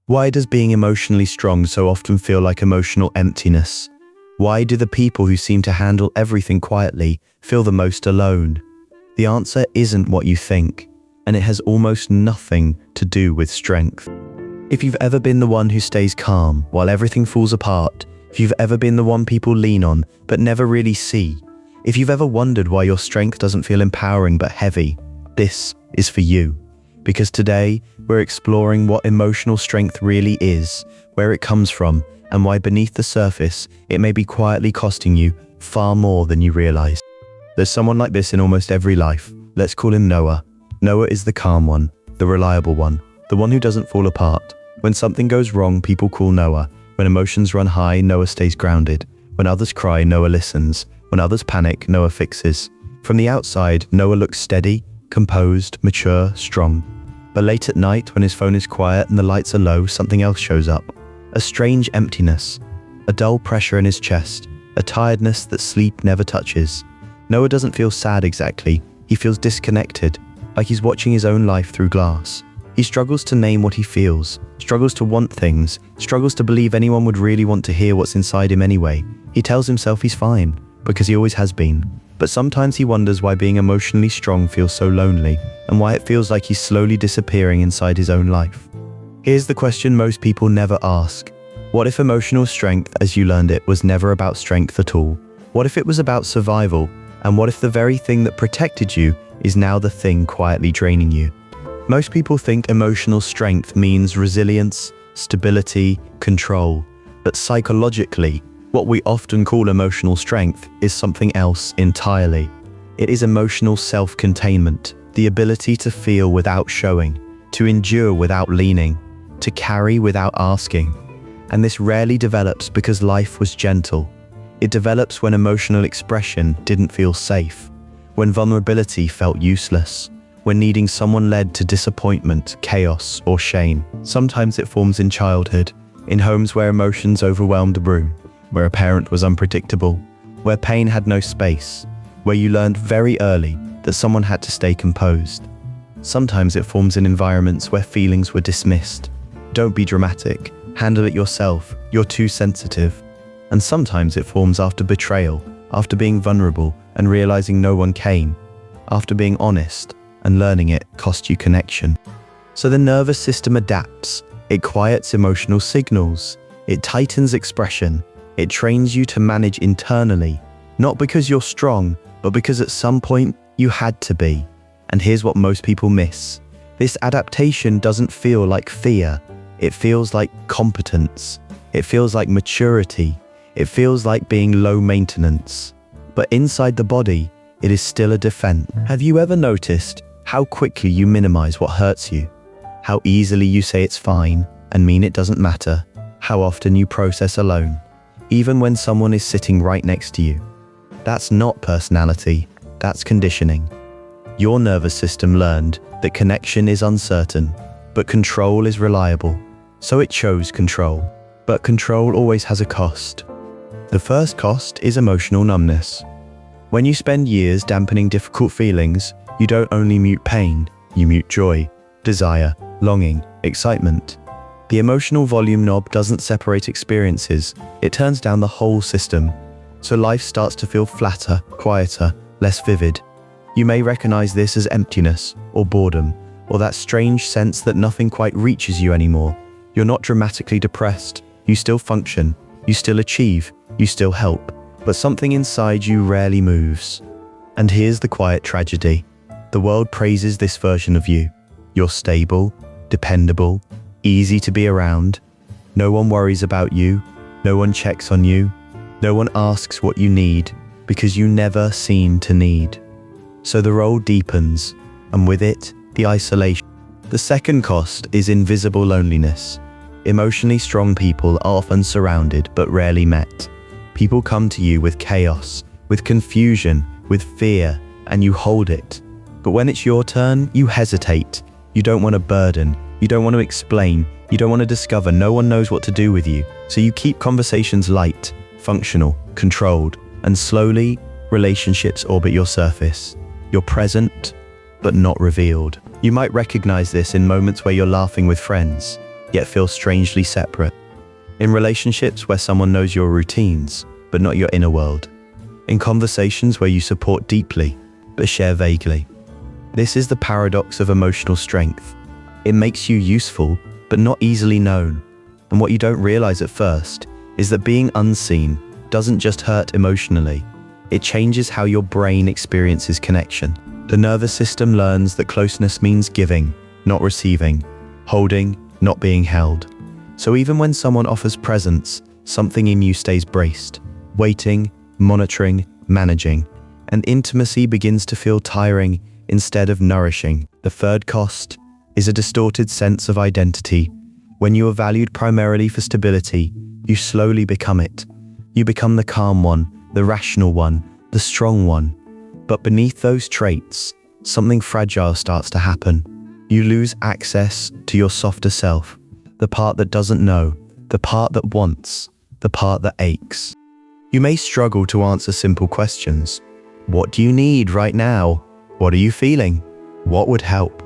Why does being emotionally strong so often feel like emotional emptiness? Why do the people who seem to handle everything quietly feel the most alone? The answer isn't what you think, and it has almost nothing to do with strength. If you've ever been the one who stays calm while everything falls apart, if you've ever been the one people lean on but never really see, if you've ever wondered why your strength doesn't feel empowering but heavy, this is for you. Because today, we're exploring what emotional strength really is, where it comes from, and why beneath the surface, it may be quietly costing you far more than you realize. There's someone like this in almost every life. Let's call him Noah. Noah is the calm one, the reliable one, the one who doesn't fall apart. When something goes wrong, people call Noah. When emotions run high, Noah stays grounded. When others cry, Noah listens. When others panic, Noah fixes. From the outside, Noah looks steady, composed, mature, strong. But late at night, when his phone is quiet and the lights are low, something else shows up. A strange emptiness, a dull pressure in his chest, a tiredness that sleep never touches. Noah doesn't feel sad exactly, he feels disconnected, like he's watching his own life through glass. He struggles to name what he feels, struggles to want things, struggles to believe anyone would really want to hear what's inside him anyway. He tells himself he's fine, because he always has been. But sometimes he wonders why being emotionally strong feels so lonely, and why it feels like he's slowly disappearing inside his own life. Here's the question most people never ask. What if emotional strength, as you learned it, was never about strength at all? What if it was about survival? And what if the very thing that protected you is now the thing quietly draining you? Most people think emotional strength means resilience, stability, control. But psychologically, what we often call emotional strength is something else entirely. It is emotional self-containment, the ability to feel without showing, to endure without leaning, to carry without asking. And this rarely develops because life was gentle. It develops when emotional expression didn't feel safe, when vulnerability felt useless, when needing someone led to disappointment, chaos, or shame. Sometimes it forms in childhood, in homes where emotions overwhelmed the room, where a parent was unpredictable, where pain had no space, where you learned very early that someone had to stay composed. Sometimes it forms in environments where feelings were dismissed. Don't be dramatic, handle it yourself, you're too sensitive. And sometimes it forms after betrayal, after being vulnerable and realizing no one came, after being honest and learning it cost you connection. So the nervous system adapts, it quiets emotional signals, it tightens expression, it trains you to manage internally, not because you're strong, but because at some point you had to be. And here's what most people miss. This adaptation doesn't feel like fear, it feels like competence, it feels like maturity, it feels like being low maintenance. But inside the body, it is still a defense. Have you ever noticed how quickly you minimize what hurts you? How easily you say it's fine and mean it doesn't matter? How often you process alone, even when someone is sitting right next to you? That's not personality, that's conditioning. Your nervous system learned that connection is uncertain, but control is reliable. So it chose control. But control always has a cost. The first cost is emotional numbness. When you spend years dampening difficult feelings, you don't only mute pain, you mute joy, desire, longing, excitement. The emotional volume knob doesn't separate experiences, it turns down the whole system. So life starts to feel flatter, quieter, less vivid. You may recognize this as emptiness, or boredom, or that strange sense that nothing quite reaches you anymore. You're not dramatically depressed, you still function, you still achieve, you still help, but something inside you rarely moves. And here's the quiet tragedy. The world praises this version of you. You're stable, dependable, easy to be around. No one worries about you, no one checks on you, no one asks what you need, because you never seem to need. So the role deepens, and with it, the isolation. The second cost is invisible loneliness. Emotionally strong people are often surrounded but rarely met. People come to you with chaos, with confusion, with fear, and you hold it. But when it's your turn, you hesitate. You don't want to burden, you don't want to explain, you don't want to discover, no one knows what to do with you. So you keep conversations light, functional, controlled, and slowly, relationships orbit your surface. You're present, but not revealed. You might recognize this in moments where you're laughing with friends, yet feel strangely separate. In relationships where someone knows your routines, but not your inner world. In conversations where you support deeply, but share vaguely. This is the paradox of emotional strength. It makes you useful, but not easily known. And what you don't realize at first is that being unseen doesn't just hurt emotionally. It changes how your brain experiences connection. The nervous system learns that closeness means giving, not receiving, holding, not being held. So even when someone offers presence, something in you stays braced, waiting, monitoring, managing, and intimacy begins to feel tiring instead of nourishing. The third cost is a distorted sense of identity. When you are valued primarily for stability, you slowly become it. You become the calm one, the rational one, the strong one. But beneath those traits, something fragile starts to happen. You lose access to your softer self, the part that doesn't know, the part that wants, the part that aches. You may struggle to answer simple questions. What do you need right now? What are you feeling? What would help?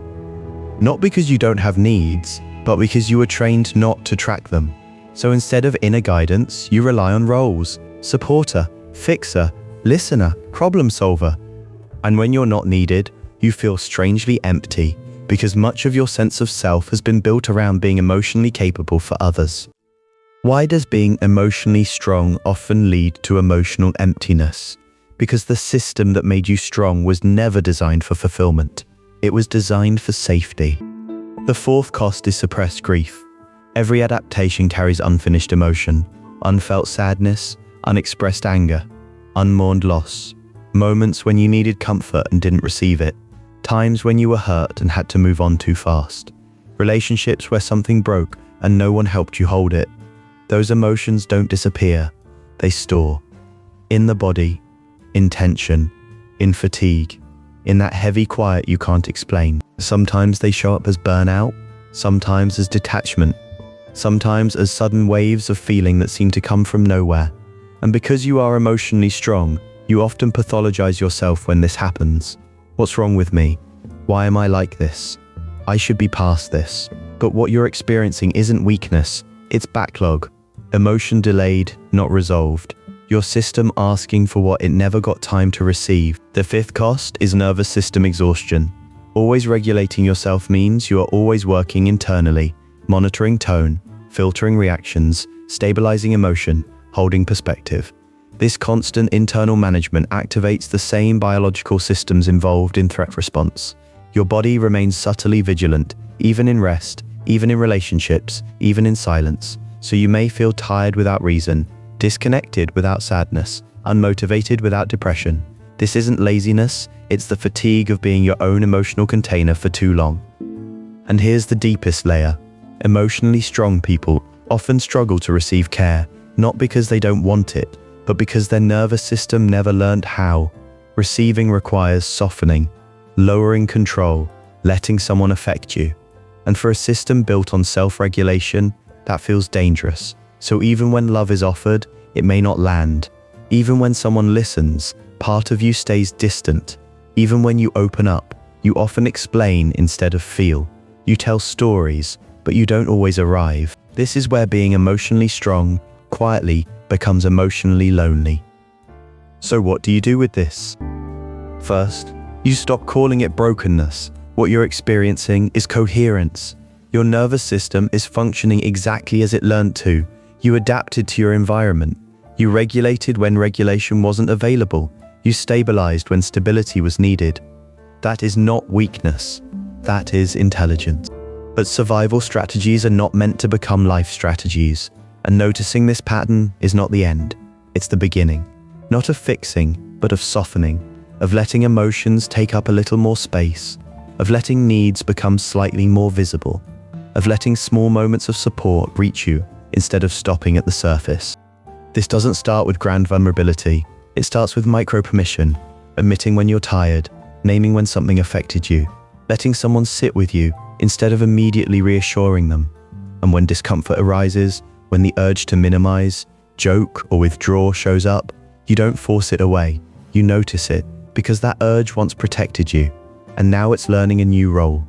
Not because you don't have needs, but because you were trained not to track them. So instead of inner guidance, you rely on roles: supporter, fixer, listener, problem solver. And when you're not needed, you feel strangely empty, because much of your sense of self has been built around being emotionally capable for others. Why does being emotionally strong often lead to emotional emptiness? Because the system that made you strong was never designed for fulfillment. It was designed for safety. The fourth cost is suppressed grief. Every adaptation carries unfinished emotion, unfelt sadness, unexpressed anger, unmourned loss, moments when you needed comfort and didn't receive it, times when you were hurt and had to move on too fast, relationships where something broke and no one helped you hold it. Those emotions don't disappear, they store. In the body, in tension, in fatigue, in that heavy quiet you can't explain. Sometimes they show up as burnout, sometimes as detachment, sometimes as sudden waves of feeling that seem to come from nowhere. And because you are emotionally strong, you often pathologize yourself when this happens. What's wrong with me? Why am I like this? I should be past this. But what you're experiencing isn't weakness, it's backlog. Emotion delayed, not resolved. Your system asking for what it never got time to receive. The fifth cost is nervous system exhaustion. Always regulating yourself means you are always working internally, monitoring tone, filtering reactions, stabilizing emotion, holding perspective. This constant internal management activates the same biological systems involved in threat response. Your body remains subtly vigilant, even in rest, even in relationships, even in silence. So you may feel tired without reason, disconnected without sadness, unmotivated without depression. This isn't laziness, it's the fatigue of being your own emotional container for too long. And here's the deepest layer. Emotionally strong people often struggle to receive care, not because they don't want it, but because their nervous system never learned how. Receiving requires softening, lowering control, letting someone affect you. And for a system built on self-regulation, that feels dangerous. So even when love is offered, it may not land. Even when someone listens, part of you stays distant. Even when you open up, you often explain instead of feel. You tell stories, but you don't always arrive. This is where being emotionally strong, quietly, becomes emotionally lonely. So what do you do with this? First, you stop calling it brokenness. What you're experiencing is coherence. Your nervous system is functioning exactly as it learned to. You adapted to your environment. You regulated when regulation wasn't available. You stabilized when stability was needed. That is not weakness. That is intelligence. But survival strategies are not meant to become life strategies. And noticing this pattern is not the end. It's the beginning. Not of fixing, but of softening. Of letting emotions take up a little more space. Of letting needs become slightly more visible. Of letting small moments of support reach you instead of stopping at the surface. This doesn't start with grand vulnerability. It starts with micro-permission, admitting when you're tired, naming when something affected you, letting someone sit with you instead of immediately reassuring them. And when discomfort arises, when the urge to minimize, joke, or withdraw shows up, you don't force it away. You notice it, because that urge once protected you, and now it's learning a new role.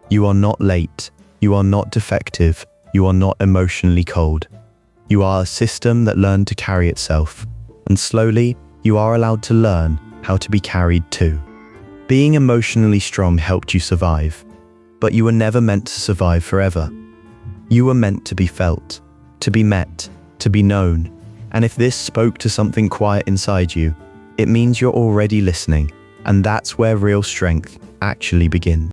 You are not late. You are not defective. You are not emotionally cold. You are a system that learned to carry itself, and slowly, you are allowed to learn how to be carried too. Being emotionally strong helped you survive, but you were never meant to survive forever. You were meant to be felt, to be met, to be known, and if this spoke to something quiet inside you, it means you're already listening, and that's where real strength actually begins.